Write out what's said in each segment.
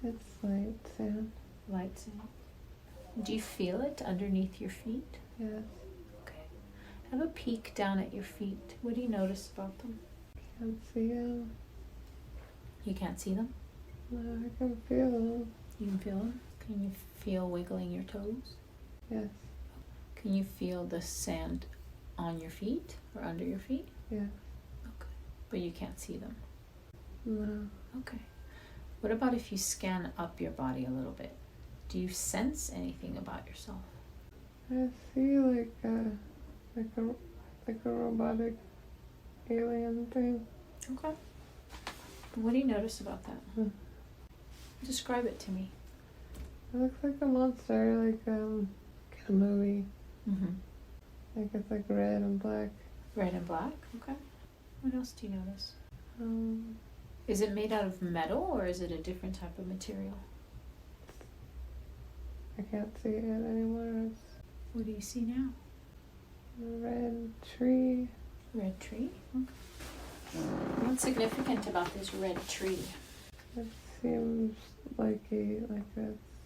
It's light sand. Light sand. Do you feel it underneath your feet? Yes. Okay. Have a peek down at your feet. What do you notice about them? Can't see them. You can't see them? No, I can feel them. You can feel them? Can you feel wiggling your toes? Yes. Can you feel the sand on your feet or under your feet? Yes. Okay. But you can't see them? No. Okay. What about if you scan up your body a little bit? Do you sense anything about yourself? I see like a robotic alien thing. Okay. What do you notice about that? Describe it to me. It looks like a monster, like in a movie. Mm-hmm. Like it's like red and black. Red and black? Okay. What else do you notice? Um, Is it made out of metal or is it a different type of material? I can't see it anymore. It's What do you see now? a red tree. Red tree? Okay. What's significant about this red tree? It seems like it's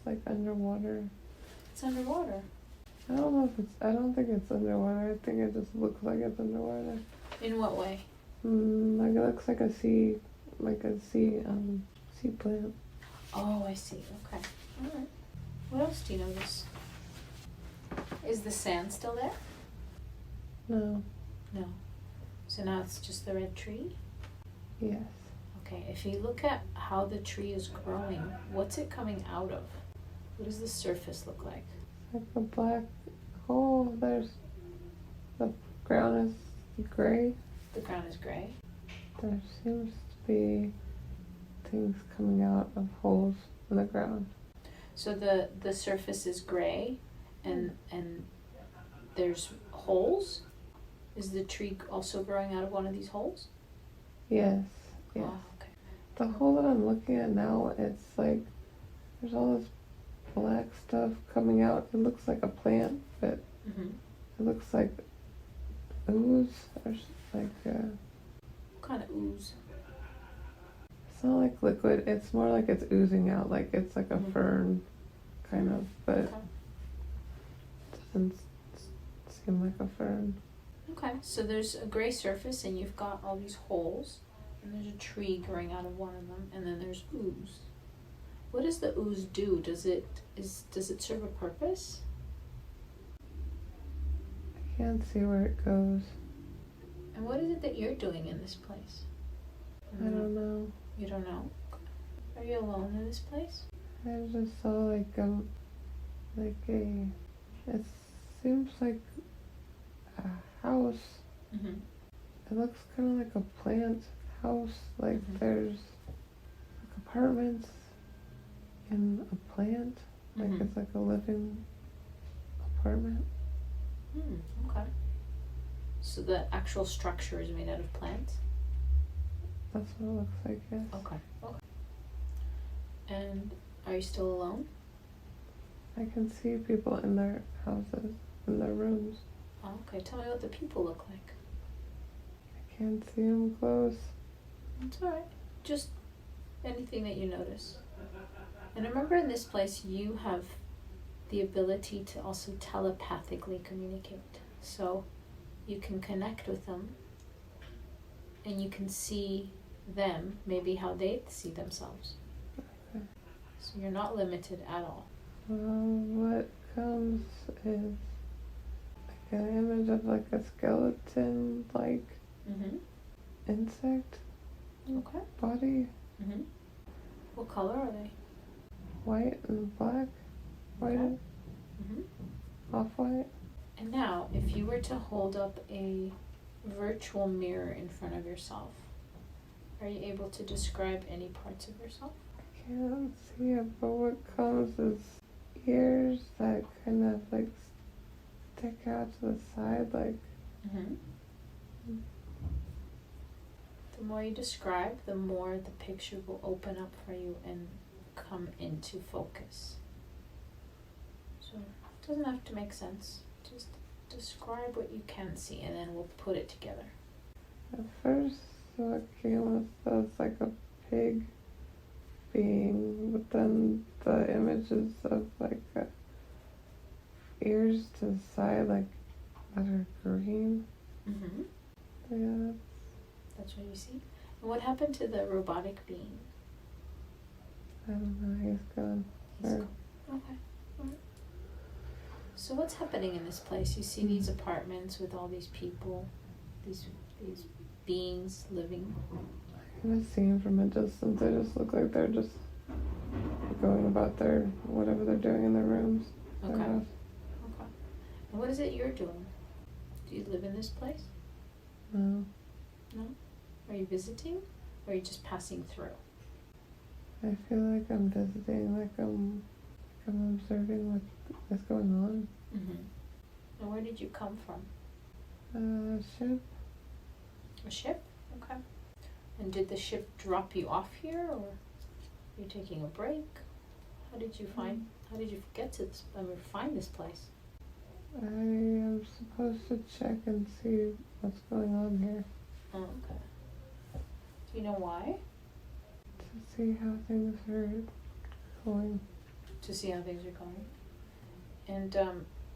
like underwater. It's underwater. I don't know if it's. I don't think it's underwater. I think it just looks like it's underwater. In what way? Like it looks like a sea plant. Oh, I see. Okay. All right. What else do you notice? Is the sand still there? No. No. So now it's just the red tree? Yes. Okay, if you look at how the tree is growing, what's it coming out of? What does the surface look like? Like a black hole. There's the ground is gray. The ground is gray. There seems to be things coming out of holes in the ground. So the surface is gray and there's holes? Is the tree also growing out of one of these holes? Yes. Yes. Oh, okay. The hole that I'm looking at now, it's like there's all this black stuff coming out. It looks like a plant, but Mm-hmm. it looks like ooze or like What kind of ooze? it's not like liquid. It's more like it's oozing out. Like it's like a Mhm. fern, kind of, but Okay. it doesn't seem like a fern. Okay, so there's a gray surface and you've got all these holes and there's a tree growing out of one of them and then there's ooze. What does the ooze do? Does it serve a purpose? I can't see where it goes. And what is it that you're doing in this place? I don't know. You don't know? Are you alone in this place? I just saw like a. It seems like a house. Mm-hmm. It looks kind of like a plant house. Like Mhm. there's like apartments and a plant. Like Mhm. it's like a living apartment. Okay. So the actual structure is made out of plants? That's what it looks like, yes. Okay. And are you still alone? I can see people in their houses, in their rooms. Oh, okay. Tell me what the people look like. I can't see them close. That's alright. Just anything that you notice. And remember, in this place you have the ability to also telepathically communicate. So you can connect with them and you can see them, maybe how they see themselves. Okay. So you're not limited at all. What comes is like an image of like a skeleton, like Mm-hmm. insect Okay. body, Mm-hmm. What color are they? white and black, white Okay. and Mm-hmm. off-white. And now, if you were to hold up a virtual mirror in front of yourself, are you able to describe any parts of yourself? I can't see it, but what comes is ears that kind of like stick out to the side, like Mm-hmm. The more you describe, the more the picture will open up for you and come into focus. So it doesn't have to make sense. Just describe what you can see and then we'll put it together. at first what came was like a pig being, but then edges of like ears to the side, like that are green. Mm-hmm. Yeah. That's what you see. And what happened to the robotic being? I don't know. He's gone. He's gone. Okay. All right. So what's happening in this place? You see these apartments with all these people, these beings living. I'm just seeing from a distance. They just look like they're just going about their whatever they're doing in their rooms. Okay. Okay. And what is it you're doing? Do you live in this place? No. No? Are you visiting? Or are you just passing through? I feel like I'm visiting, like I'm observing what's going on. Mm-hmm. And where did you come from? Ship. A ship? Okay. And did the ship drop you off here, or are you taking a break? How did you get to this, find this place? I am supposed to check and see what's going on here. Oh, okay. Do you know why? To see how things are going. To see how things are going. And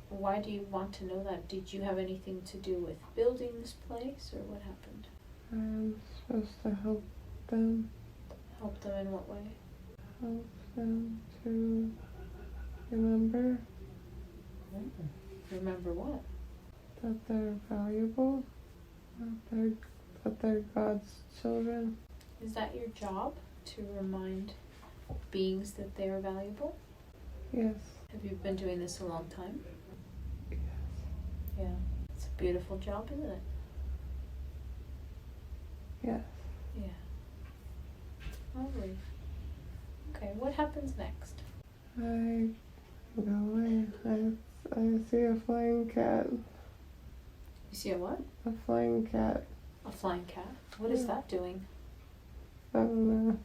why do you want to know that? Did you have anything to do with building this place, or what happened? I'm supposed to help them. Help them in what way? Help them to remember. Remember what? That they're valuable. That they're God's children. Is that your job, to remind beings that they are valuable? Yes. Have you been doing this a long time? Yes. Yeah. It's a beautiful job, isn't it? Yes. Yeah. Lovely. Okay, what happens next? I go away. I see a flying cat. You see a what? A flying cat. A flying cat. What is that doing? I don't know.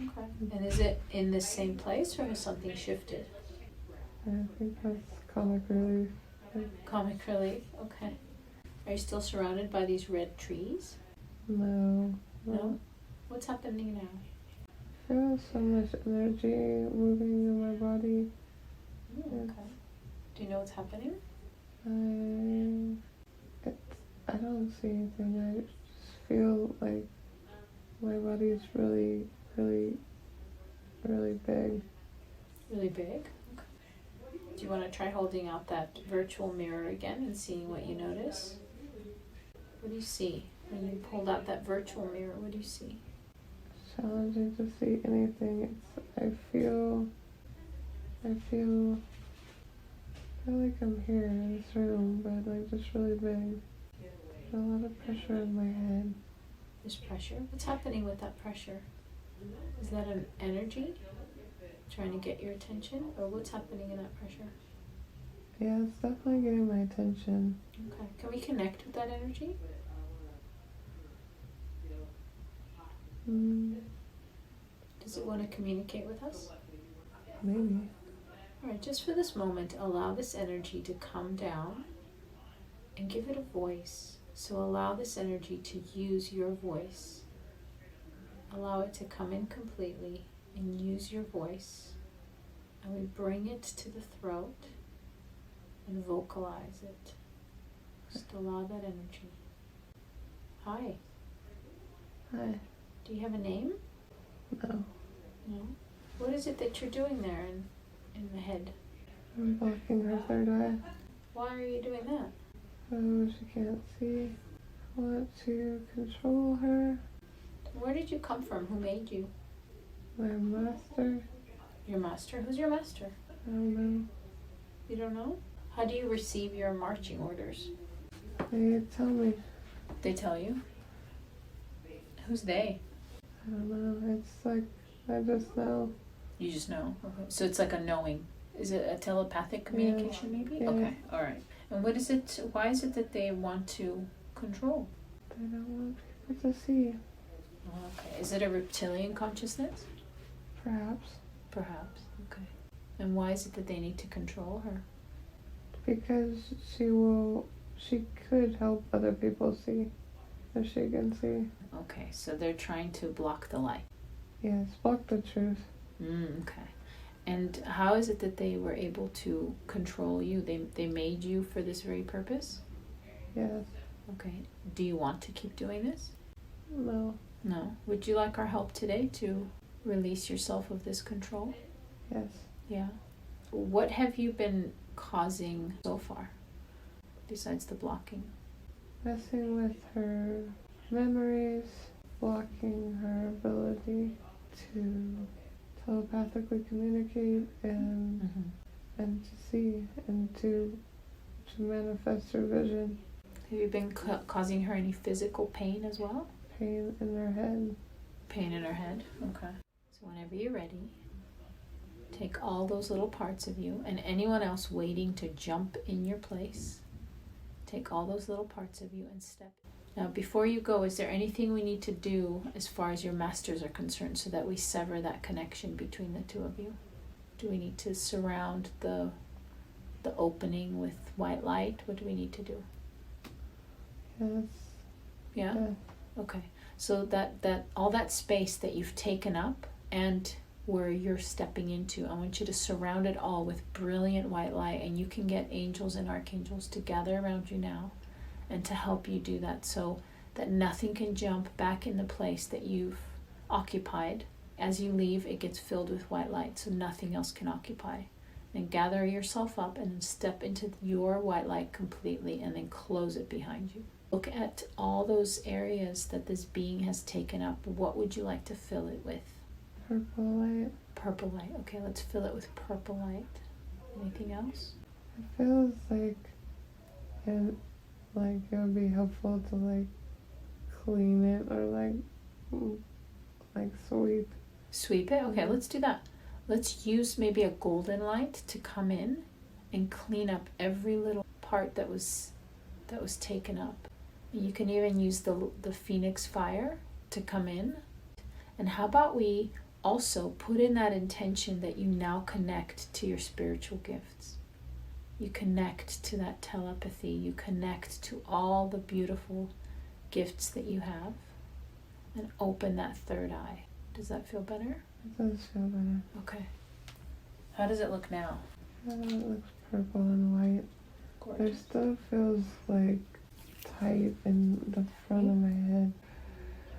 Okay. And is it in the same place, or has something shifted? I think that's comic relief. Comic relief. Okay. Are you still surrounded by these red trees? No. No? What's happening now? I feel so much energy moving in my body. Okay. Do you know what's happening? I don't see anything. I just feel like my body's really, really, really big. Really big? Okay. Do you want to try holding out that virtual mirror again and seeing what you notice? What do you see? When you pulled out that virtual mirror, what do you see? It's challenging to see anything. I feel like I'm here in this room, but like just really big. There's a lot of pressure in my head. There's pressure? What's happening with that pressure? Is that an energy trying to get your attention, or what's happening in that pressure? Yeah, it's definitely getting my attention. Okay. Can we connect with that energy? Does it want to communicate with us? Maybe. Alright, just for this moment, allow this energy to come down and give it a voice. So allow this energy to use your voice. Allow it to come in completely and use your voice. And we bring it to the throat and vocalize it. Just allow that energy. Hi. Hi. Do you have a name? No. No? What is it that you're doing there in the head? I'm blocking her third eye. Why are you doing that? Oh, she can't see. I want to control her. Where did you come from? Who made you? My master. Your master? Who's your master? I don't know. You don't know? How do you receive your marching orders? They tell me. They tell you? Who's they? I don't know. It's like, I just know. You just know? Okay. So it's like a knowing. Is it a telepathic communication maybe? Yeah. Okay, alright. And what is it, why is it that they want to control? They don't want people to see. Okay. Is it a reptilian consciousness? Perhaps. Perhaps. Okay. And why is it that they need to control her? Because she could help other people see. If she can see. Okay, so they're trying to block the light. Yes, block the truth. Okay. And how is it that they were able to control you? They made you for this very purpose? Yes. Okay. Do you want to keep doing this? No. No. Would you like our help today to release yourself of this control? Yes. Yeah. What have you been causing so far, besides the blocking? Messing with her memories, blocking her ability to telepathically communicate and and to see and to manifest her vision. Have you been causing her any physical pain as well? Pain in her head. Pain in her head? Okay. So whenever you're ready, take all those little parts of you and anyone else waiting to jump in your place. Take all those little parts of you and step. Now, before you go, is there anything we need to do as far as your masters are concerned so that we sever that connection between the two of you? Do we need to surround the opening with white light? What do we need to do? Yes. Yeah? Yes. Okay. So that all that space that you've taken up and where you're stepping into, I want you to surround it all with brilliant white light, and you can get angels and archangels to gather around you now and to help you do that so that nothing can jump back in the place that you've occupied. As you leave, it gets filled with white light so nothing else can occupy. And gather yourself up and then step into your white light completely and then close it behind you. Look at all those areas that this being has taken up. What would you like to fill it with? Purple light. Purple light. Okay, let's fill it with purple light. Anything else? It feels like it would be helpful to like clean it or like sweep. Sweep it? Okay, let's do that. Let's use maybe a golden light to come in and clean up every little part that was taken up. You can even use the phoenix fire to come in. And how about we also put in that intention that you now connect to your spiritual gifts. You connect to that telepathy. You connect to all the beautiful gifts that you have and open that third eye. Does that feel better? It does feel better. Okay. How does it look now? It looks purple and white. Gorgeous. It still feels like tight in the front of my head.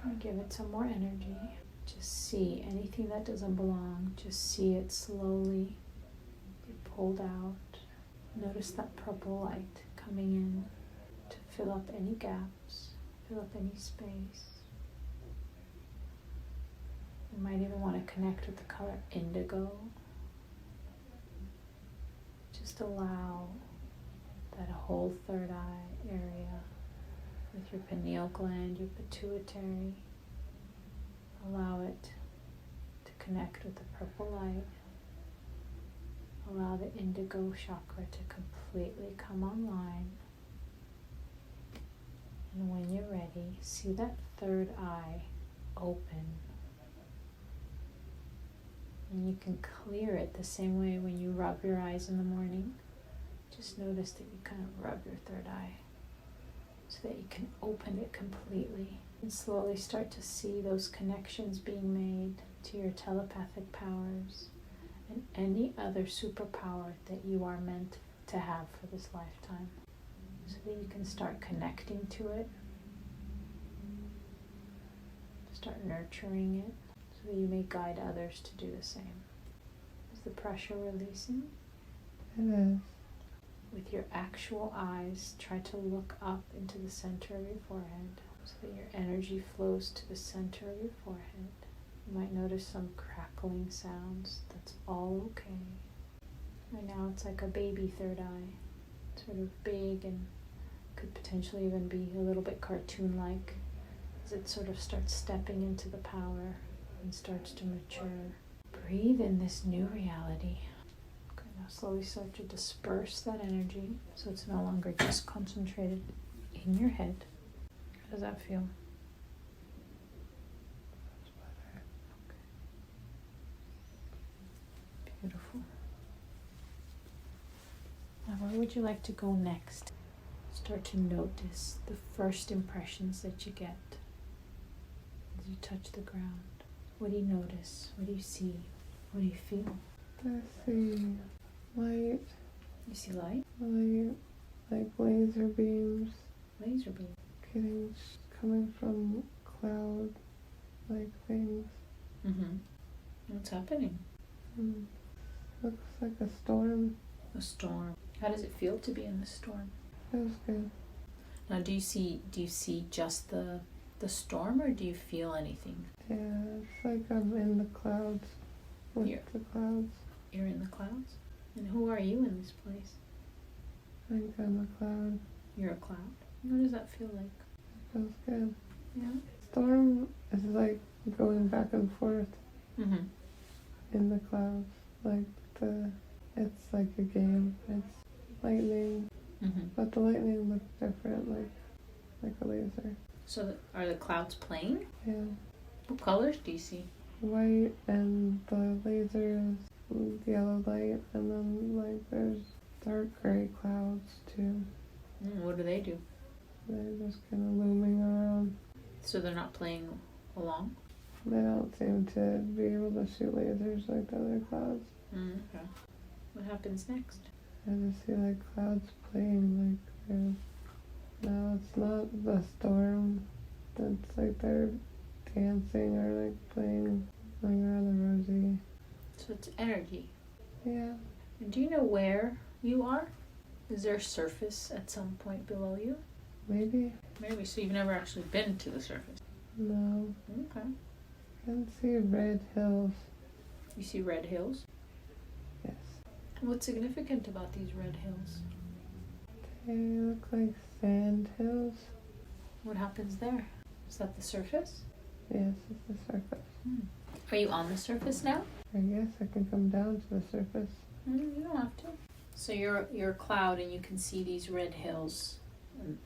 I'll give it some more energy. Just see anything that doesn't belong. Just see it slowly be pulled out. Notice that purple light coming in to fill up any gaps, fill up any space. You might even want to connect with the color indigo. Just allow that whole third eye area with your pineal gland, your pituitary. Allow it to connect with the purple light. Allow the indigo chakra to completely come online. And when you're ready, see that third eye open. And you can clear it the same way when you rub your eyes in the morning. Just notice that you kind of rub your third eye so that you can open it completely. And slowly start to see those connections being made to your telepathic powers and any other superpower that you are meant to have for this lifetime, so that you can start connecting to it, start nurturing it, so that you may guide others to do the same. Is the pressure releasing? It is. With your actual eyes, try to look up into the center of your forehead, so that your energy flows to the center of your forehead. You might notice some crackling sounds. That's all okay. Right now it's like a baby third eye, sort of big and could potentially even be a little bit cartoon-like as it sort of starts stepping into the power and starts to mature. Breathe in this new reality. Okay, now slowly start to disperse that energy so it's no longer just concentrated in your head. How does that feel? Okay. Beautiful. Now, where would you like to go next? Start to notice the first impressions that you get as you touch the ground. What do you notice? What do you see? What do you feel? I see light, You see light? like laser beams Laser beam. coming from cloud like things. Mm-hmm. What's happening? Hmm. Looks like a storm. A storm. How does it feel to be in the storm? Feels good. Now, do you see just the storm, or do you feel anything? Yeah, it's like I'm in the clouds with the clouds. You're in the clouds? And who are you in this place? I think I'm a cloud. You're a cloud? What does that feel like? It feels good. Yeah? Storm is like going back and forth Mm-hmm. in the clouds. It's like a game. It's lightning, Mm-hmm. but the lightning looks different, like a laser. So are the clouds playing? Yeah, What colors do you see? white, and the laser is yellow light, and then like there's dark gray clouds too. What do they do? They're just kind of looming around. So they're not playing along? They don't seem to be able to shoot lasers like the other clouds. Okay. What happens next? I just see like clouds playing no, it's not the storm. It's like they're dancing or like playing like around the rosy. So it's energy. Yeah. And do you know where you are? Is there a surface at some point below you? Maybe. Maybe. So you've never actually been to the surface? No. Okay. I can see red hills. You see red hills? Yes. What's significant about these red hills? They look like sand hills. What happens there? Is that the surface? Yes, it's the surface. Are you on the surface now? I guess I can come down to the surface. You don't have to. So you're a cloud and you can see these red hills. And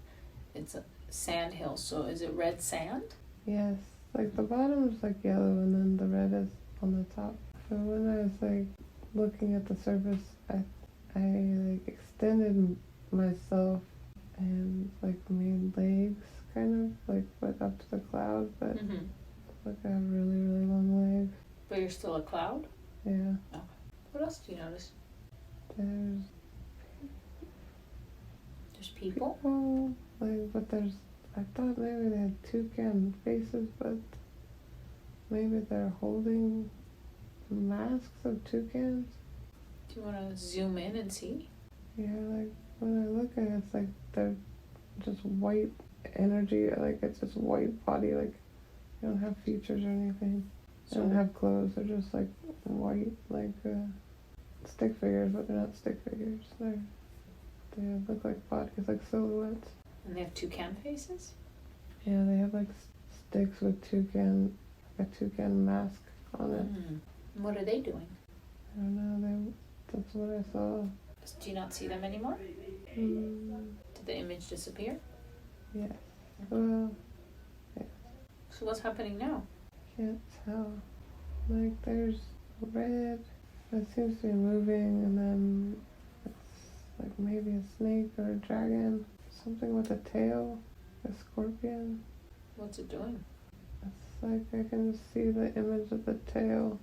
it's a sand hill. So is it red sand? Yes. Like the bottom is like yellow and then the red is on the top. So when I was like looking at the surface, I like extended myself and like made legs kind of like went up to the cloud, but like I have really, really long legs. But you're still a cloud? Yeah. Okay. What else do you notice? There's People? But I thought maybe they had toucan faces, but maybe they're holding masks of toucans. Do you want to zoom in and see? Yeah, like when I look at it, it's like they're just white energy, like it's just white body, like they don't have features or anything. They don't have clothes, they're just like white, like stick figures, but they're not stick figures. They look like bodies, like silhouettes. And they have toucan faces? Yeah, they have like sticks with a toucan mask on it. What are they doing? I don't know, that's what I saw. Do you not see them anymore? Did the image disappear? Yes. Well, yeah. So what's happening now? Can't tell. Like there's red that seems to be moving, and then it's like maybe a snake or a dragon. Something with a tail. A scorpion. What's it doing? It's like I can just see the image of the tail,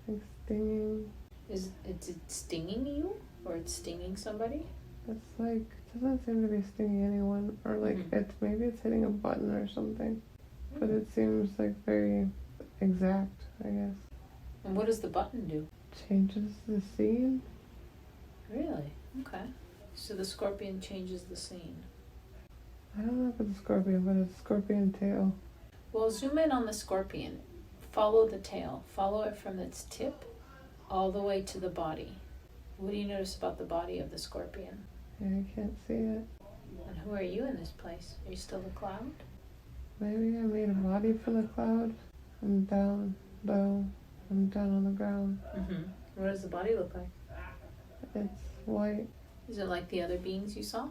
like stinging. Is it stinging you? Or it's stinging somebody? It's like, it doesn't seem to be stinging anyone, or like maybe it's hitting a button or something, but it seems like very exact, I guess. And what does the button do? Changes the scene. Really? Okay. So the scorpion changes the scene. I don't know if it's a scorpion, but it's a scorpion tail. Well, zoom in on the scorpion. Follow the tail. Follow it from its tip all the way to the body. What do you notice about the body of the scorpion? Yeah, I can't see it. And who are you in this place? Are you still a cloud? Maybe I made a body for the cloud. I'm down, though. I'm down on the ground. What does the body look like? It's white. Is it like the other beings you saw?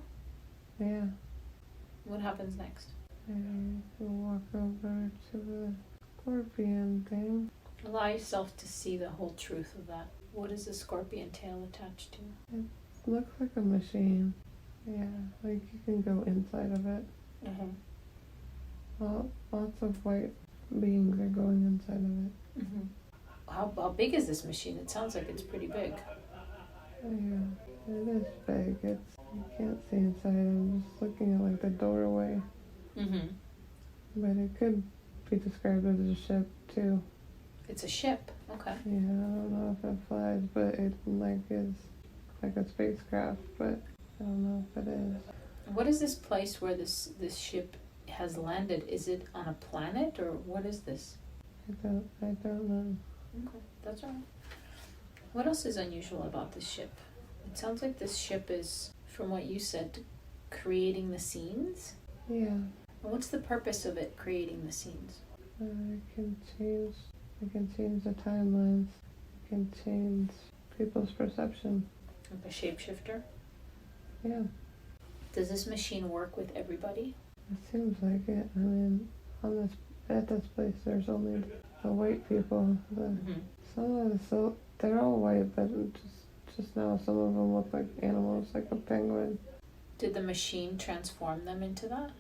Yeah. What happens next? I will walk over to the scorpion thing. Allow yourself to see the whole truth of that. What is the scorpion tail attached to? It looks like a machine. Yeah, like you can go inside of it. Lots of white beings are going inside of it. How big is this machine? It sounds like it's pretty big. Yeah, it is big. You can't see inside. I'm just looking at like the doorway. Mm-hmm. But it could be described as a ship too. It's a ship. Okay. Yeah, I don't know if it flies, but it like is like a spacecraft, but I don't know if it is. What is this place where this ship has landed? Is it on a planet or what is this? I don't know. Okay, that's all right. What else is unusual about this ship? It sounds like this ship is, from what you said, creating the scenes. Yeah, And what's the purpose of it creating the scenes? it can change. It can change the timelines. It can change people's perception. Like a shapeshifter? Yeah, Does this machine work with everybody? it seems like it. I mean, at this place, there's only the white people. Mm-hmm. Some of they're all white, but just now some of them look like animals, like a penguin. Did the machine transform them into that?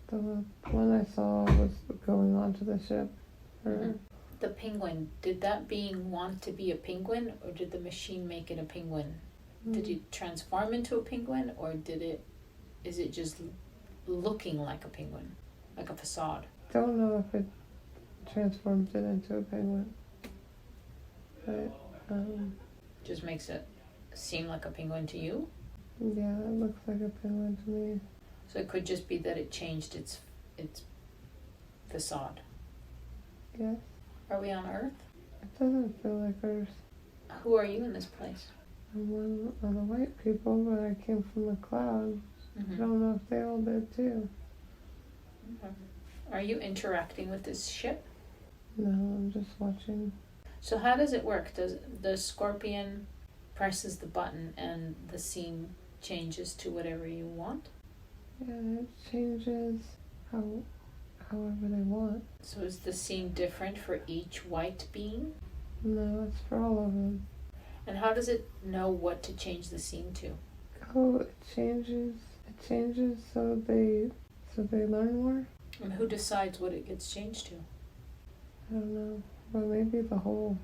The one I saw was going onto the ship. Mm-hmm. The penguin, did that being want to be a penguin, or did the machine make it a penguin? Did it transform into a penguin, or is it just looking like a penguin, like a facade? Don't know if it transforms it into a penguin, but Just makes it seem like a penguin to you? yeah, it looks like a penguin to me. So it could just be that it changed its facade. Yes, Are we on Earth? it doesn't feel like Earth. Who are you in this place? I'm one of the white people, but I came from the cloud. I don't know if they all did too. Okay. Are you interacting with this ship? No, I'm just watching. So how does it work? Does the scorpion presses the button and the scene changes to whatever you want? Yeah, it changes however they want. So is the scene different for each white being? No, it's for all of them. And how does it know what to change the scene to? Oh, it changes. It changes so they learn more. And who decides what it gets changed to? I don't know. But maybe all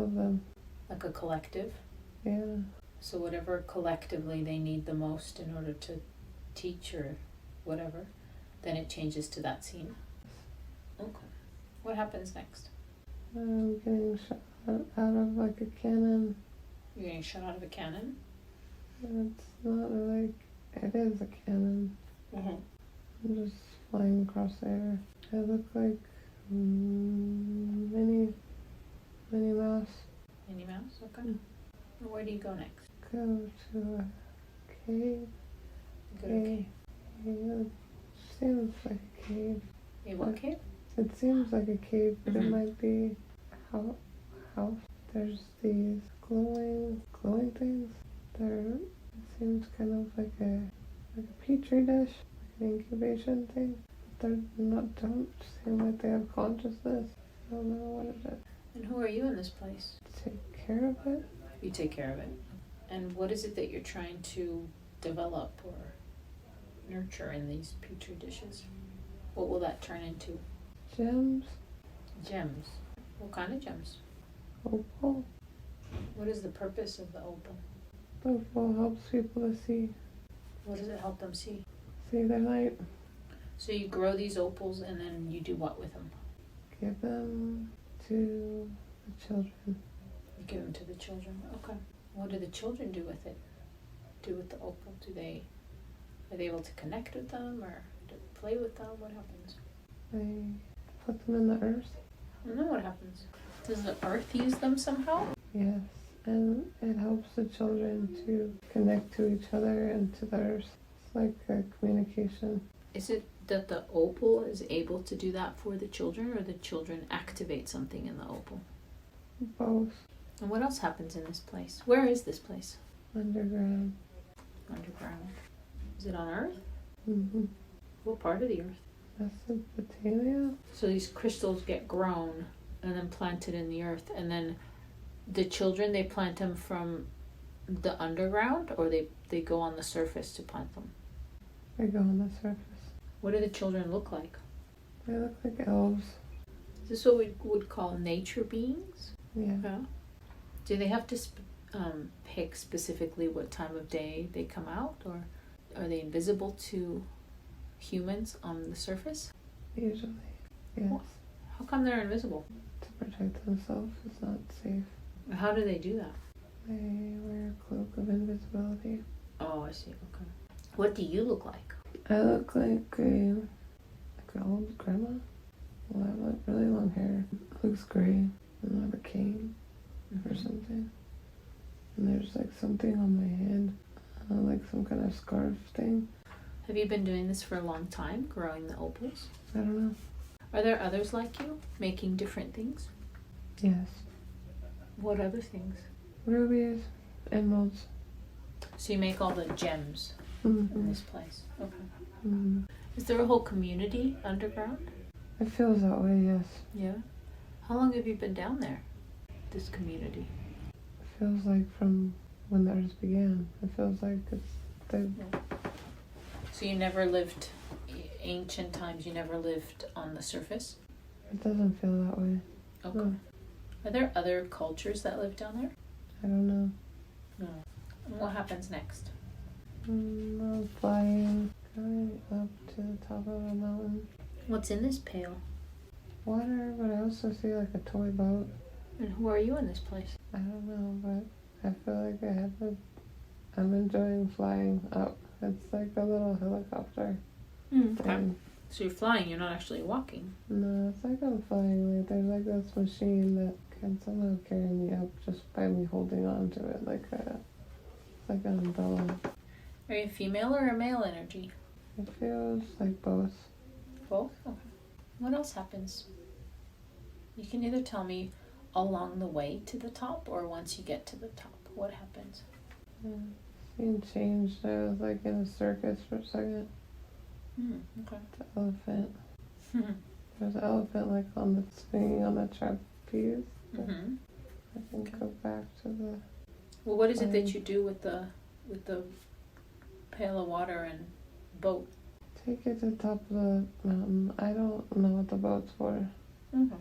of them. Like a collective? Yeah. So whatever collectively they need the most in order to teach or whatever, then it changes to that scene. Okay. What happens next? I'm getting shot out of like a cannon. You're getting shot out of a cannon? It's not like it is a cannon. Mm-hmm. I'm just flying across the air. I look like Minnie Mouse. Minnie Mouse? Okay. Where do you go next? Go to a cave. You go to a cave. It seems like a cave. A what cave? It seems like a cave, but it Mhm. might be a house. There's these glowing things. It seems kind of like a petri dish, like an incubation thing. Don't seem like they have consciousness. I don't know what it is. And who are you in this place? Take care of it. You take care of it. And what is it that you're trying to develop or nurture in these petri dishes? What will that turn into? Gems. Gems. What kind of gems? Opal. What is the purpose of the opal? Opal helps people to see What does it help them see? their light. So you grow these opals and then you do what with them? Give them to the children. You give them to the children. Okay. What do the children do with it? Do with the opal? Are they able to connect with them or to play with them? What happens? They put them in the earth. And then what happens? Does the earth use them somehow? Yes, and it helps the children to connect to each other and to the earth. It's like a communication. Is it that the opal is able to do that for the children, or the children activate something in the opal? Both. And what else happens in this place? Where is this place? Underground. Underground. Is it on Earth? Mm-hmm. What part of the Earth? Mesopotamia. So these crystals get grown and then planted in the earth, and then the children, they plant them from the underground, or they go on the surface to plant them? They go on the surface. What do the children look like? They look like elves. Is This is what we would call nature beings? Yeah. Yeah. Do they have to pick specifically what time of day they come out, or are they invisible to humans on the surface? Usually, yes. Well, how come they're invisible? To protect themselves. It's not safe. How do they do that? They wear a cloak of invisibility. Oh, I see. Okay. What do you look like? I look like an old grandma. Well, I have like really long hair. It looks gray. And I have a cane or something. And there's like something on my head. Like some kind of scarf thing. Have you been doing this for a long time, growing the opals? I don't know. Are there others like you, making different things? Yes. What other things? Rubies, emeralds. So you make all the gems in this place. Okay. Mm-hmm. Is there a whole community underground? It feels that way, yes. Yeah. How long have you been down there, this community? It feels like from when the earth began. It feels like it's the... So you never lived, ancient times, you never lived on the surface? It doesn't feel that way. Okay. No. Are there other cultures that live down there? I don't know. No. And what happens next? I'm flying, going up to the top of a mountain. What's in this pail? Water, but I also see like a toy boat. And who are you in this place? I don't know, but I feel like I'm enjoying flying up. It's like a little helicopter. Okay. So you're flying, you're not actually walking. No, it's like I'm flying. Like there's like this machine that can somehow carry me up just by me holding on to it like an umbrella. Are you a female or a male energy? It feels like both. Both? Okay. What else happens? You can either tell me along the way to the top or once you get to the top. What happens? Yeah. Scene changed. I was like in a circus for a second. Okay. The elephant. There's an elephant like on the swinging on the trapeze. I can go back to the... Well, what is it that you do with the pail of water and boat? Take it to the top of the mountain. I don't know what the boat's for. And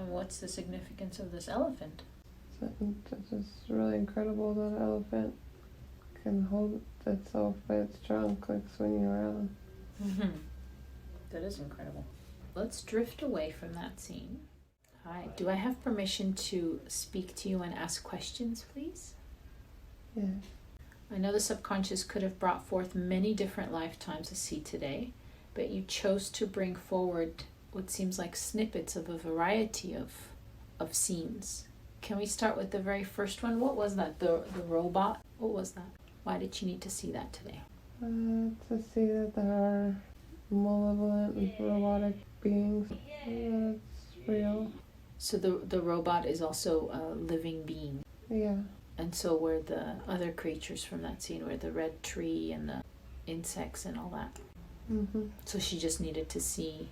what's the significance of this elephant? It's just really incredible that an elephant can hold itself by its trunk, like swinging around. That is incredible. Let's drift away from that scene. Hi, do I have permission to speak to you and ask questions, please? Yeah. I know the subconscious could have brought forth many different lifetimes to see today, but you chose to bring forward what seems like snippets of a variety of scenes. Can we start with the very first one? What was that? The robot? What was that? Why did you need to see that today? To see that there are malevolent robotic beings. It's real. So the robot is also a living being. Yeah. And so were the other creatures from that scene, were the red tree and the insects and all that. So she just needed to see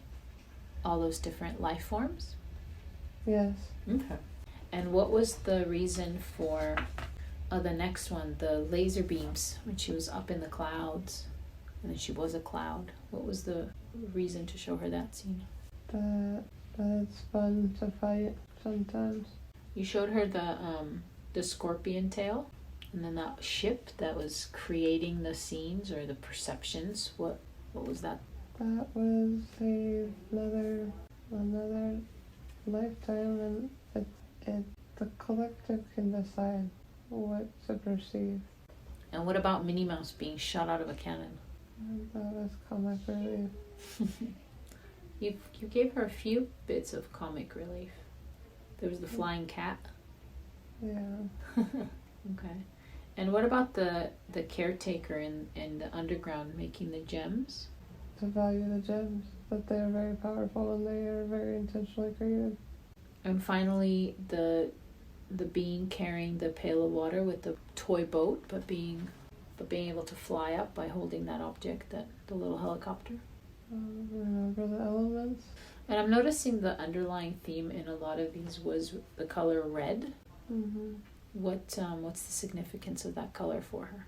all those different life forms? Yes. Okay. And what was the reason for the next one, the laser beams, when she was up in the clouds and then she was a cloud? What was the reason to show her that scene? That it's fun to fight sometimes. You showed her the scorpion tail, and then that ship that was creating the scenes or the perceptions. What was that? That was another lifetime, and the collective can decide what to perceive. And what about Minnie Mouse being shot out of a cannon? That was comic relief. You gave her a few bits of comic relief. There was the flying cat. Yeah. Okay. And what about the caretaker in the underground making the gems? To value the gems, that they are very powerful and they are very intentionally created. And finally, the being carrying the pail of water with the toy boat, but being able to fly up by holding that object, the little helicopter. Remember the elements? And I'm noticing the underlying theme in a lot of these was the color red. What's the significance of that color for her?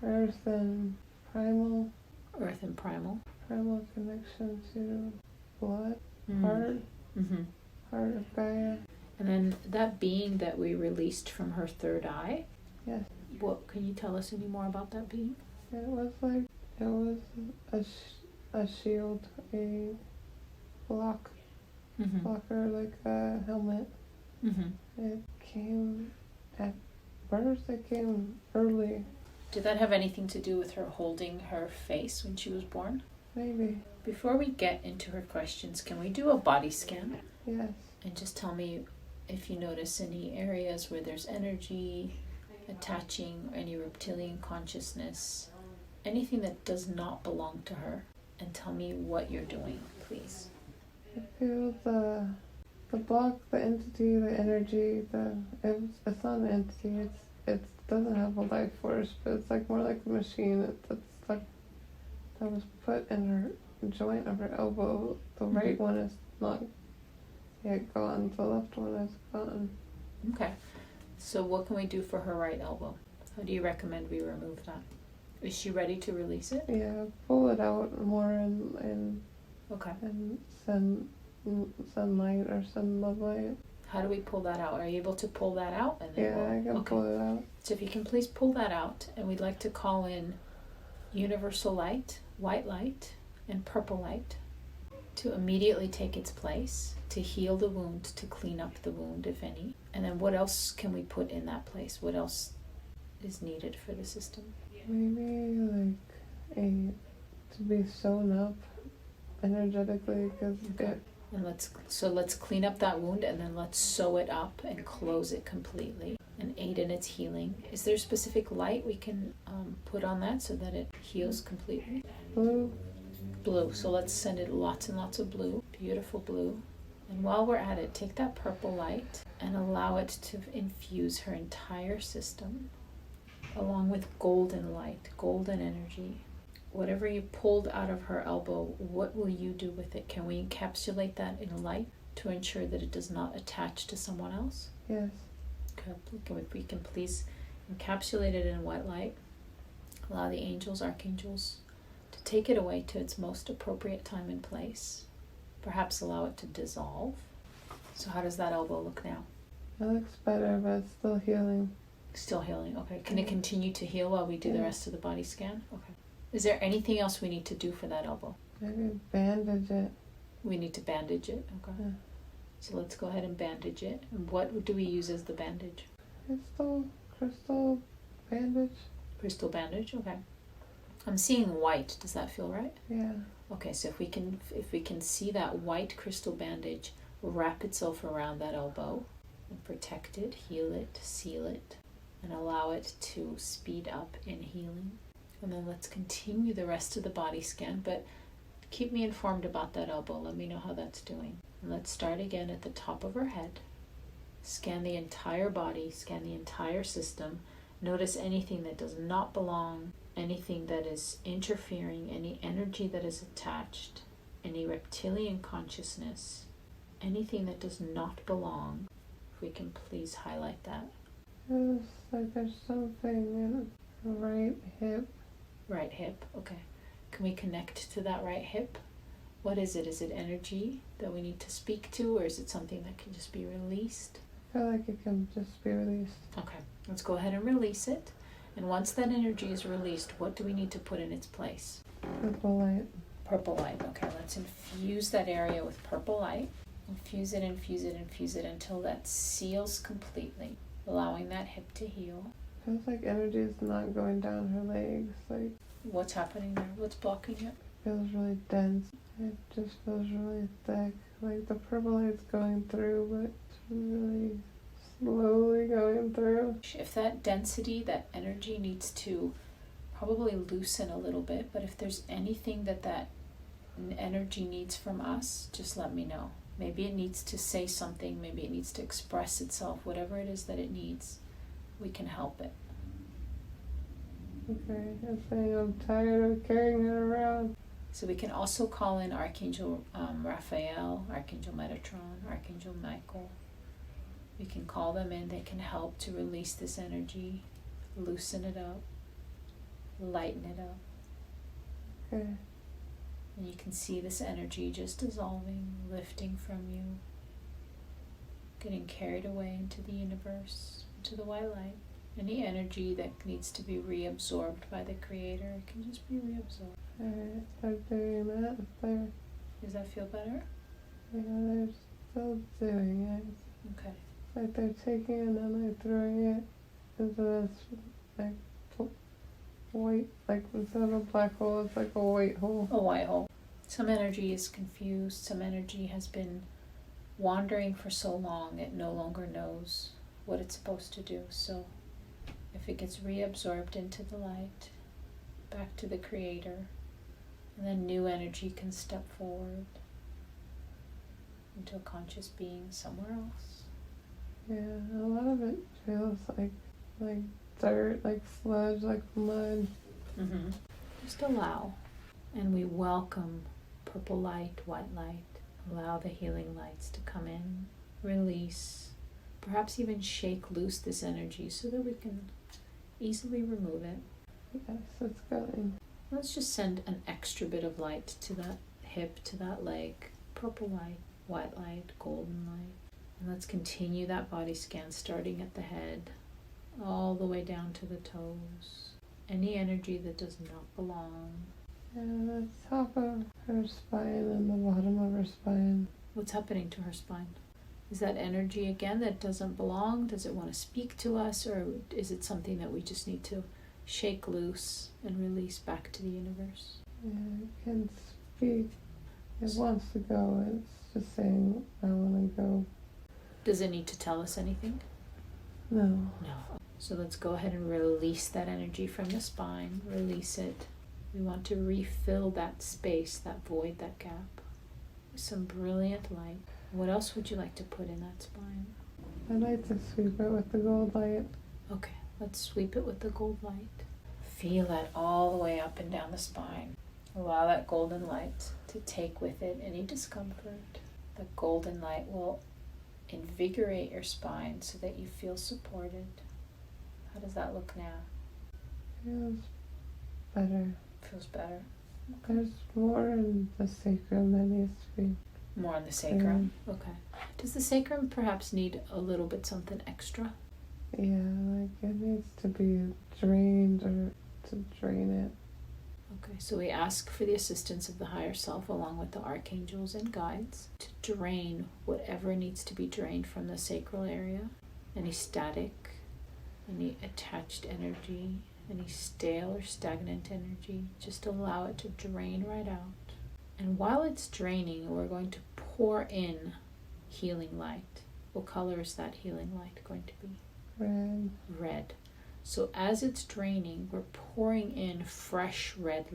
Earth and primal. Earth and primal. Primal connection to blood. Heart. heart of Gaia. And then that being that we released from her third eye, Yes. what can you tell us any more about that being? It was a shield, a blocker, like a helmet. Mm-hmm. It came at birth. It came early. Did that have anything to do with her holding her face when she was born? Maybe. Before we get into her questions, can we do a body scan? Yes. And just tell me if you notice any areas where there's energy attaching, any reptilian consciousness, anything that does not belong to her, and tell me what you're doing, please. I feel the block, the entity, the energy. It's not an entity. It doesn't have a life force, but it's like more like a machine. That's like that was put in her joint of her elbow. The right one is not yet gone. The left one is gone. Okay. So what can we do for her right elbow? How do you recommend we remove that? Is she ready to release it? Yeah, pull it out more and Okay. and sunlight or sun love light. How do we pull that out? Are you able to pull that out? And then Yeah, I can pull it out. So if you can please pull that out, and we'd like to call in universal light, white light, and purple light to immediately take its place, to heal the wound, to clean up the wound, if any. And then what else can we put in that place? What else is needed for the system? Maybe like to be sewn up energetically, because And let's clean up that wound, and then let's sew it up and close it completely and aid in its healing. Is there specific light we can put on that so that it heals completely? blue. Blue. So let's send it lots and lots of blue. Beautiful blue. And while we're at it, take that purple light and allow it to infuse her entire system, along with golden light, golden energy. Whatever you pulled out of her elbow, what will you do with it? Can we encapsulate that in light to ensure that it does not attach to someone else? Yes. If we can please encapsulate it in white light, allow the angels, archangels to take it away to its most appropriate time and place. Perhaps allow it to dissolve. So how does that elbow look now? It looks better, but it's still healing. Still healing, okay. Can it continue to heal while we do the rest of the body scan? Okay. Is there anything else we need to do for that elbow? Maybe bandage it. We need to bandage it, okay. Yeah. So let's go ahead and bandage it. And what do we use as the bandage? Crystal bandage. Crystal bandage, okay. I'm seeing white. Does that feel right? Yeah. Okay, so if we can see that white crystal bandage wrap itself around that elbow and protect it, heal it, seal it, and allow it to speed up in healing. And then let's continue the rest of the body scan, but keep me informed about that elbow. Let me know how that's doing. And let's start again at the top of her head. Scan the entire body, scan the entire system. Notice anything that does not belong, anything that is interfering, any energy that is attached, any reptilian consciousness, anything that does not belong. If we can please highlight that. It's like there's something in the right hip. Right hip, okay. Can we connect to that right hip? What is it? Is it energy that we need to speak to, or is it something that can just be released? I feel like it can just be released. Okay, let's go ahead and release it. And once that energy is released, what do we need to put in its place? Purple light. Purple light. Okay, let's infuse that area with purple light. Infuse it, infuse it, infuse it until that seals completely, allowing that hip to heal. Feels like energy is not going down her legs. Like, What's happening there? What's blocking it? feels really dense. It just feels really thick. Like the purple light's going through, but it's really slowly going through. If that density, that energy needs to probably loosen a little bit, but if there's anything that energy needs from us, just let me know. Maybe it needs to say something, maybe it needs to express itself, whatever it is that it needs, we can help it. Okay, I'm saying I'm tired of carrying it around. So we can also call in Archangel Raphael, Archangel Metatron, Archangel Michael. We can call them in. They can help to release this energy, loosen it up, lighten it up. Okay. And you can see this energy just dissolving, lifting from you. getting carried away into the universe, into the white light. Any energy that needs to be reabsorbed by the Creator can just be reabsorbed. Alright, start doing that if they're, Does that feel better? yeah, they're still doing it. Okay. It's like they're taking it and then they're throwing it into this, like, white, like, instead of a black hole, it's like a white hole. A white hole. Some energy is confused. Some energy has been wandering for so long it no longer knows what it's supposed to do. So if it gets reabsorbed into the light, back to the Creator, and then new energy can step forward into a conscious being somewhere else. Yeah, a lot of it feels like dirt, like sludge, like mud. Mm-hmm. Just allow. And we welcome purple light, white light. Allow the healing lights to come in, release, perhaps even shake loose this energy so that we can easily remove it. Yes, it's going. Let's just send an extra bit of light to that hip, to that leg. Purple light, white light, golden light. And let's continue that body scan starting at the head, all the way down to the toes. Any energy that does not belong. Yeah, the top of her spine and the bottom of her spine. What's happening to her spine? Is that energy again that doesn't belong? Does it want to speak to us, or is it something that we just need to shake loose and release back to the universe? Yeah, it can speak. It wants to go. It's just saying, I want to go. Does it need to tell us anything? No. No. So let's go ahead and release that energy from the spine. Release it. We want to refill that space, that void, that gap, with some brilliant light. What else would you like to put in that spine? I'd like to sweep it with the gold light. Okay, let's sweep it with the gold light. Feel that all the way up and down the spine. Allow that golden light to take with it any discomfort. The golden light will invigorate your spine so that you feel supported. How does that look now? Feels better. Feels better. There's more in the sacrum that needs to be. More on the sacrum? Okay. Does the sacrum perhaps need a little bit something extra? Yeah, like it needs to be drained or to drain it. Okay, so we ask for the assistance of the higher self along with the archangels and guides to drain whatever needs to be drained from the sacral area. Any static, any attached energy, any stale or stagnant energy. Just allow it to drain right out. And while it's draining, we're going to pour in healing light. What color is that healing light going to be? Red. Red. So as it's draining, we're pouring in fresh red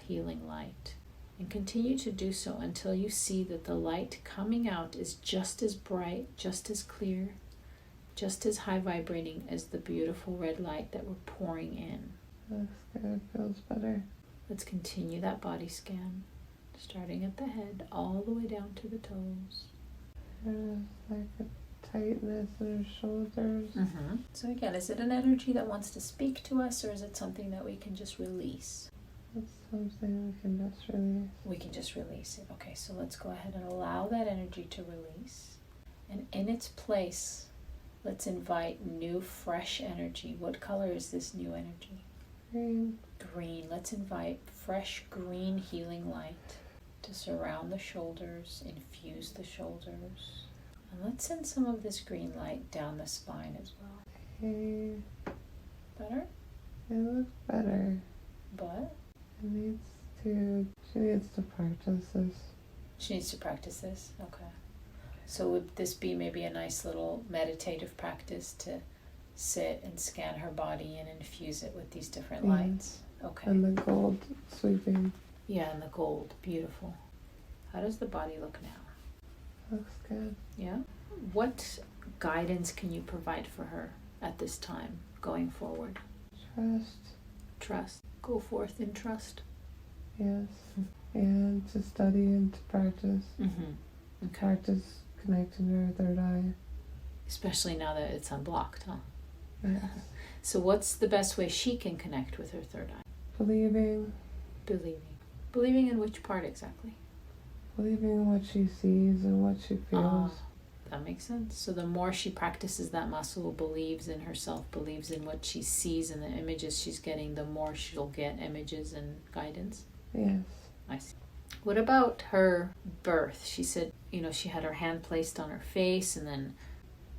healing light. And continue to do so until you see that the light coming out is just as bright, just as clear, just as high vibrating as the beautiful red light that we're pouring in. Looks good. Feels better. Let's continue that body scan, starting at the head all the way down to the toes. There's like a tightness in her shoulders. Mm-hmm. So again, is it an energy that wants to speak to us, or is it something that we can just release? It's something we can just release. We can just release it. Okay, so let's go ahead and allow that energy to release. And in its place, let's invite new, fresh energy. What color is this new energy? Green. Green. Let's invite fresh green healing light to surround the shoulders, infuse the shoulders. And let's send some of this green light down the spine as well. Okay. Better? It looks better. But She needs to practice this. she needs to practice this. Okay. So would this be maybe a nice little meditative practice to sit and scan her body and infuse it with these different Yeah. lights? Okay. And the gold sweeping. Yeah, and the gold. Beautiful. How does the body look now? Looks good. Yeah? What guidance can you provide for her at this time going forward? Trust. Trust. Go forth in trust. Yes. And to study and to practice. Mm-hmm. Okay. Practice connecting to her third eye. Especially now that it's unblocked, huh? Yes. So what's the best way she can connect with her third eye? Believing. Believing. Believing in which part exactly? Believing in what she sees and what she feels. That makes sense. So the more she practices that muscle, believes in herself, believes in what she sees and the images she's getting, the more she'll get images and guidance. Yes. I see. What about her birth? She said, she had her hand placed on her face and then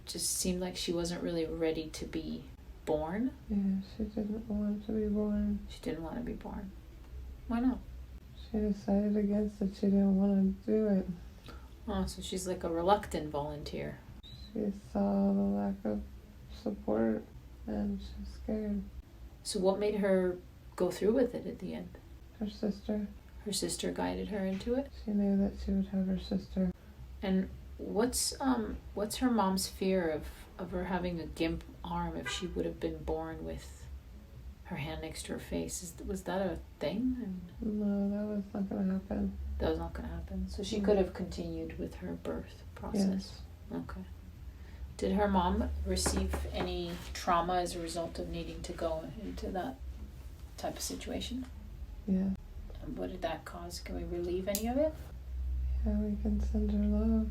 just seemed like she wasn't really ready to be born. Yeah, she didn't want to be born. She didn't want to be born. Why not? She decided against it. She didn't want to do it. Oh, so she's like a reluctant volunteer. She saw the lack of support and she's scared. So what made her go through with it at the end? Her sister. Her sister guided her into it? She knew that she would have her sister. And what's her mom's fear of her having a gimp arm if she would have been born with her hand next to her face? Was that a thing? No, that was not going to happen. That was not going to happen. So she could have continued with her birth process. Yes. Okay. Did her mom receive any trauma as a result of needing to go into that type of situation? Yeah. And what did that cause? Can we relieve any of it? Yeah, we can send her love.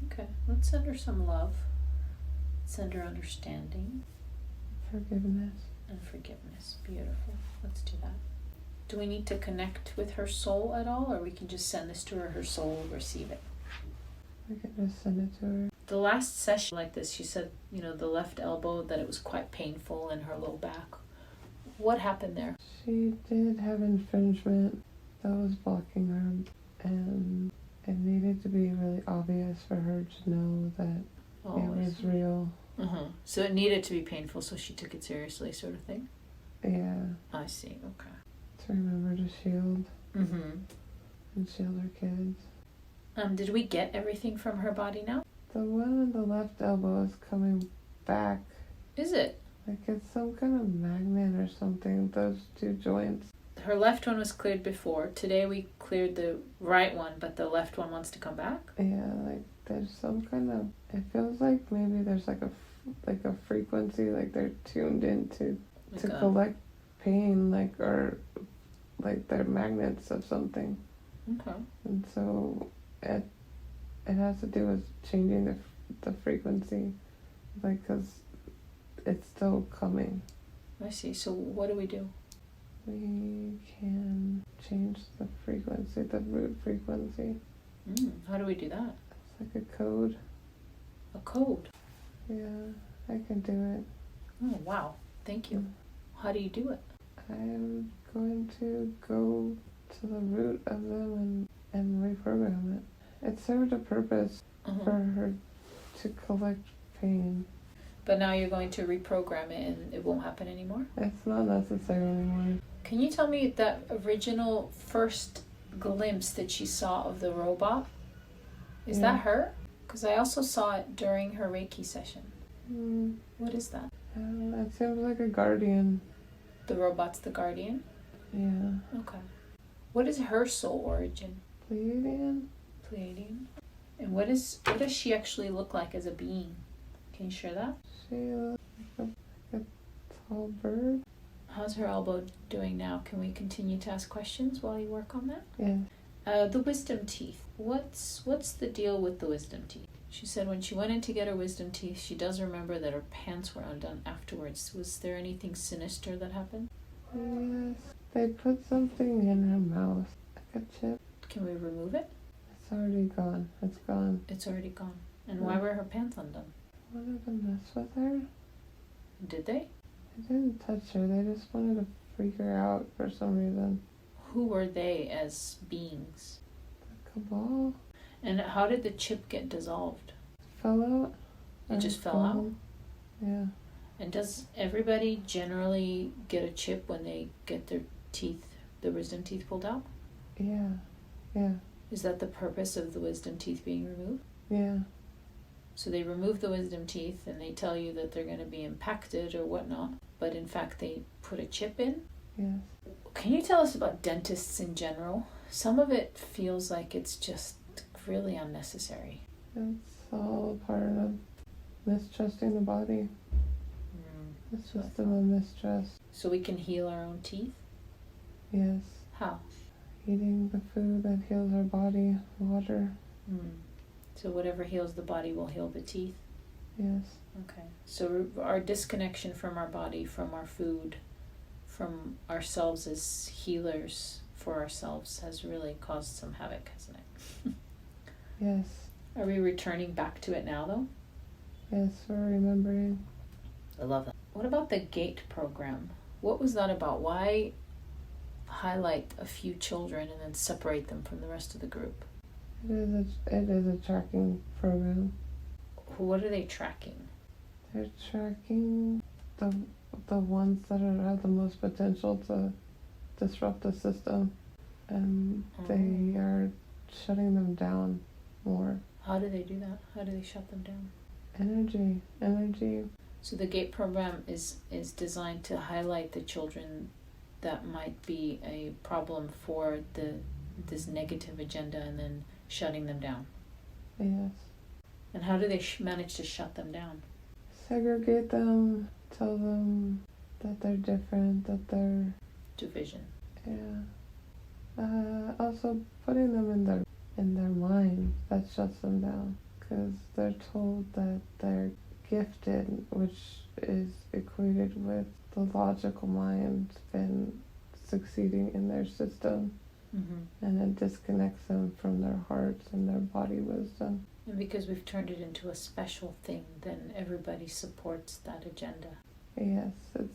Okay, let's send her some love. Send her understanding. Forgiveness. And forgiveness. Beautiful. Let's do that. Do we need to connect with her soul at all, or we can just send this to her, her soul will receive it? We can just send it to her. The last session like this, she said, the left elbow, that it was quite painful in her low back. What happened there? She did have infringement that was blocking her, and it needed to be really obvious for her to know that it was real. So it needed to be painful, so she took it seriously, sort of thing? Yeah. I see, okay. To remember to shield. Mm-hmm. And shield her kids. Did we get everything from her body now? The one on the left elbow is coming back. Is it? Like it's some kind of magnet or something, those two joints. Her left one was cleared before. Today we cleared the right one, but the left one wants to come back? Yeah, like there's some kind of, it feels like maybe there's like a frequency, like they're tuned into to collect pain, like, or like they're magnets of something. Okay. And so it has to do with changing the frequency, like, because it's still coming. I see. So what do we do? We can change the frequency, the root frequency. How do we do that? It's like a code. A code? Yeah, I can do it. Oh, wow. Thank you. How do you do it? I'm going to go to the root of them and reprogram it. It served a purpose for her to collect pain. But now you're going to reprogram it and it won't happen anymore? It's not necessary anymore. Can you tell me that original first glimpse that she saw of the robot? Is that her? Because I also saw it during her Reiki session. What is that? It seems like a guardian. The robot's the guardian? Yeah. Okay. What is her soul origin? Pleiadian. Pleiadian. And what does she actually look like as a being? Can you share that? She looks like a tall bird. How's her elbow doing now? Can we continue to ask questions while you work on that? Yeah. The wisdom teeth. What's the deal with the wisdom teeth? She said when she went in to get her wisdom teeth, she does remember that her pants were undone afterwards. Was there anything sinister that happened? Yes. They put something in her mouth, like a chip. Can we remove it? It's already gone. It's gone. It's already gone. And why were her pants undone? Wanted to mess with her. Did they? They didn't touch her. They just wanted to freak her out for some reason. Who were they as beings? The cabal. And how did the chip get dissolved? Fell out. It just fell out? Yeah. And does everybody generally get a chip when they get their teeth, the wisdom teeth pulled out? Yeah. Yeah. Is that the purpose of the wisdom teeth being removed? Yeah. So they remove the wisdom teeth and they tell you that they're going to be impacted or whatnot, but in fact they put a chip in? Yes. Can you tell us about dentists in general? Some of it feels like it's just really unnecessary. It's all part of mistrusting the body. It's just a mistrust. So we can heal our own teeth? Yes. How? Eating the food that heals our body, water. So whatever heals the body will heal the teeth? Yes. Okay. So our disconnection from our body, from our food, from ourselves as healers for ourselves has really caused some havoc, hasn't it? Yes. Are we returning back to it now, though? Yes, we're remembering. I love that. What about the GATE program? What was that about? Why highlight a few children and then separate them from the rest of the group? It is a tracking program. What are they tracking? They're tracking the ones that have the most potential to disrupt the system, and they are shutting them down more. How do they do that? How do they shut them down? Energy. So the GATE program is designed to highlight the children that might be a problem for this negative agenda, and then shutting them down. Yes. And how do they manage to shut them down? Segregate them, tell them that they're different, that they're... Division. Yeah. Also putting them in their mind, that shuts them down. Because they're told that they're gifted, which is equated with the logical mind been succeeding in their system. Mm-hmm. And it disconnects them from their hearts and their body wisdom. And because we've turned it into a special thing, then everybody supports that agenda. Yes, it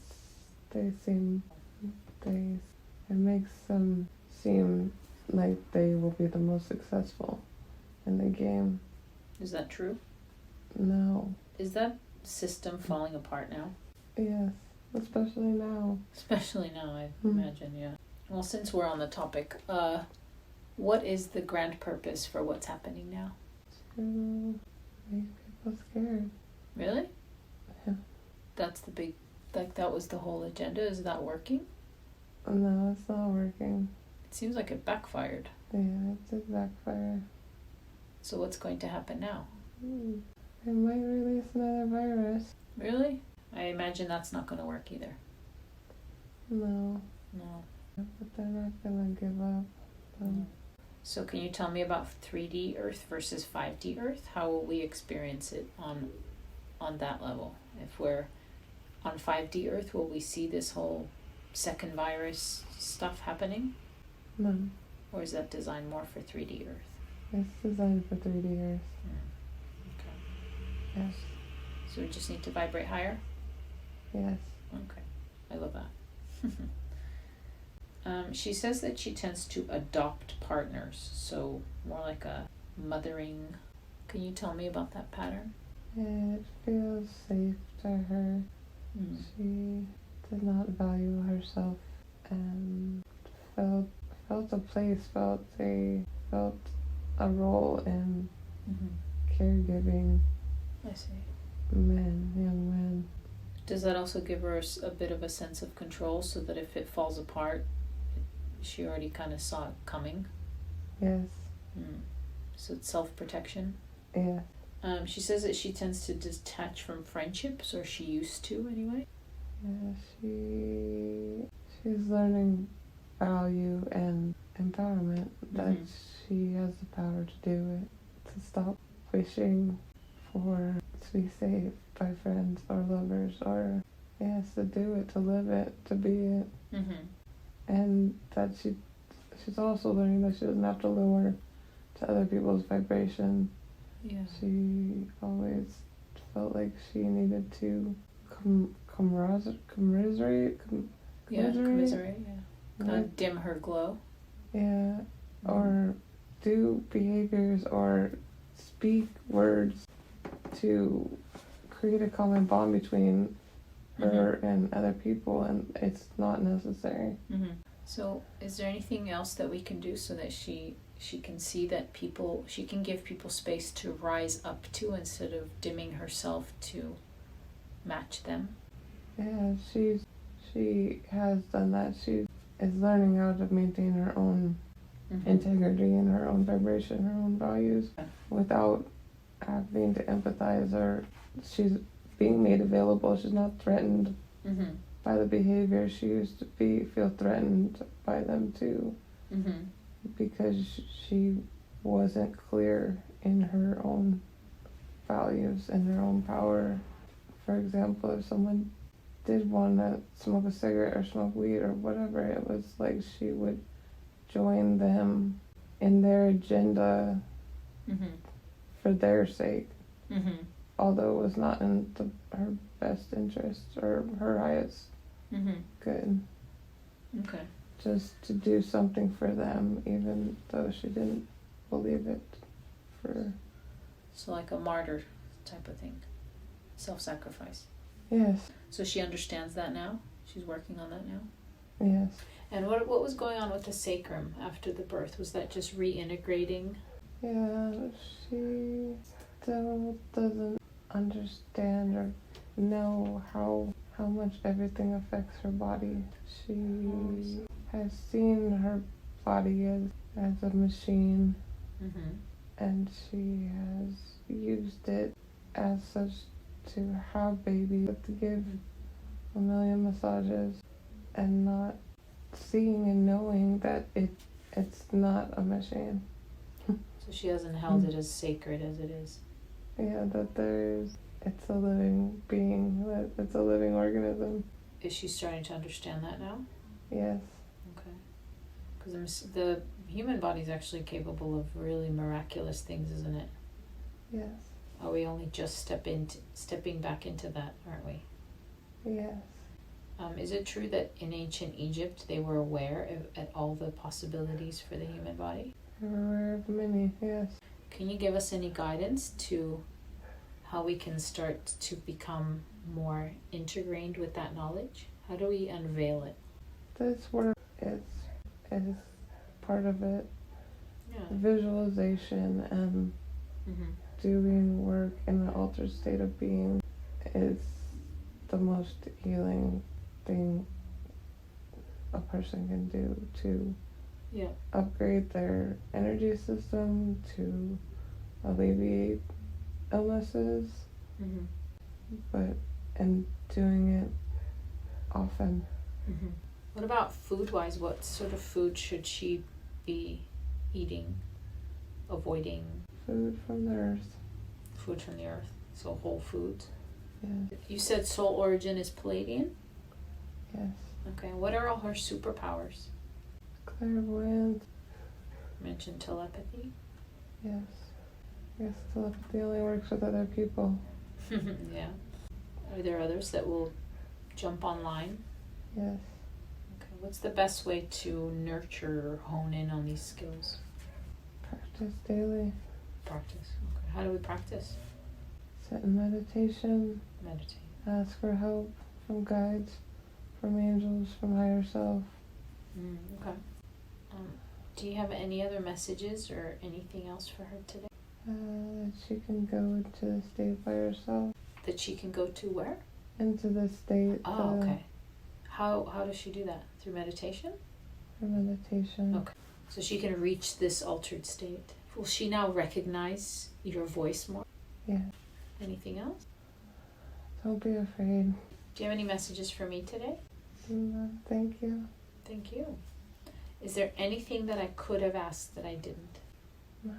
makes them seem like they will be the most successful in the game. Is that true? No. Is that system falling apart now? Yes, especially now. Especially now, I imagine, yeah. Well, since we're on the topic, what is the grand purpose for what's happening now? To make people scared. Really? Yeah. That's the big, that was the whole agenda. Is that working? No, it's not working. It seems like it backfired. Yeah, it did backfire. So what's going to happen now? They might release another virus. Really? I imagine that's not going to work either. No. No. But they're not going to give up. So can you tell me about 3D Earth versus 5D Earth? How will we experience it on that level? If we're on 5D Earth, will we see this whole second virus stuff happening? No. Or is that designed more for 3D Earth? It's designed for 3D Earth. Okay. Yes. So we just need to vibrate higher? Yes. Okay. I love that. She says that she tends to adopt partners, so more like a mothering. Can you tell me about that pattern? It feels safe to her. She did not value herself and felt a place, felt a role in caregiving. I see. Young men. Does that also give her a bit of a sense of control, so that if it falls apart, she already kind of saw it coming? Yes. So it's self-protection? Yeah. She says that she tends to detach from friendships, or she used to anyway. Yeah, she's learning value and empowerment, that she has the power to do it, to stop wishing to be saved by friends or lovers, or to do it, to live it, to be it. And that she's also learning that she doesn't have to lower to other people's vibration. Yeah. She always felt like she needed to commiserate. Not dim her glow. Yeah, or do behaviors or speak words to create a common bond between her and other people, and it's not necessary. So is there anything else that we can do so that she can see that she can give people space to rise up to, instead of dimming herself to match them? Yeah, she has done that. She is learning how to maintain her own integrity and her own vibration, her own values, without having to empathize, or she's being made available. She's not threatened by the behavior. She used to feel threatened by them too, because she wasn't clear in her own values and her own power. For example, if someone did want to smoke a cigarette or smoke weed or whatever, it was like she would join them in their agenda for their sake, although it was not in her best interest or her highest good. Okay. Just to do something for them, even though she didn't believe it. So like a martyr type of thing, self-sacrifice. Yes. So she understands that now? She's working on that now? Yes. And what was going on with the sacrum after the birth? Was that just reintegrating? Yeah, she still doesn't understand or know how much everything affects her body. She has seen her body as a machine, and she has used it as such to have babies, to give a million massages, and not seeing and knowing that it's not a machine. So she hasn't held it as sacred as it is. Yeah, that it's a living being, that it's a living organism. Is she starting to understand that now? Yes. Okay. Because the human body is actually capable of really miraculous things, isn't it? Yes. Are we only just stepping back into that, aren't we? Yes. Is it true that in ancient Egypt they were aware at all the possibilities for the human body? We're aware of many, yes. Can you give us any guidance to how we can start to become more integrated with that knowledge? How do we unveil it? This work is part of it. Yeah. Visualization and doing work in an altered state of being is the most healing thing a person can do to upgrade their energy system, to alleviate illnesses, and doing it often. What about food-wise? What sort of food should she be eating, avoiding? Food from the earth. Food from the earth, so whole foods. Yeah. You said soul origin is Palladian? Yes. Okay, what are all her superpowers? Clairvoyance. Mentioned telepathy? Yes. I guess telepathy only works with other people. Yeah. Are there others that will jump online? Yes. Okay, what's the best way to nurture or hone in on these skills? Practice daily. Practice. Okay. How do we practice? Sit in meditation. Meditate. Ask for help from guides, from angels, from higher self. Okay. Do you have any other messages or anything else for her today? That she can go into the state by herself. That she can go to where? Into the state. Oh, okay. How does she do that? Through meditation? Through meditation. Okay. So she can reach this altered state. Will she now recognize your voice more? Yeah. Anything else? Don't be afraid. Do you have any messages for me today? No, thank you. Thank you. Is there anything that I could have asked that I didn't? No.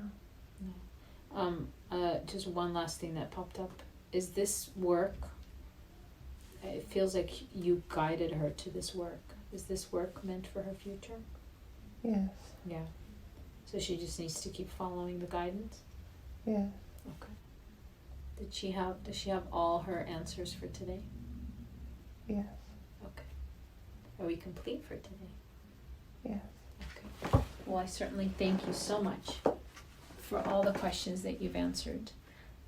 Just one last thing that popped up. Is this work, it feels like you guided her to this work. Is this work meant for her future? Yes. Yeah. So she just needs to keep following the guidance? Yes. Okay. Does she have all her answers for today? Yes. Okay. Are we complete for today? Yes. Okay. Well, I certainly thank you so much for all the questions that you've answered.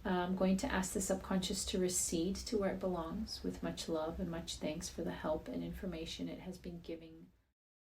I'm going to ask the subconscious to recede to where it belongs with much love and much thanks for the help and information it has been giving me.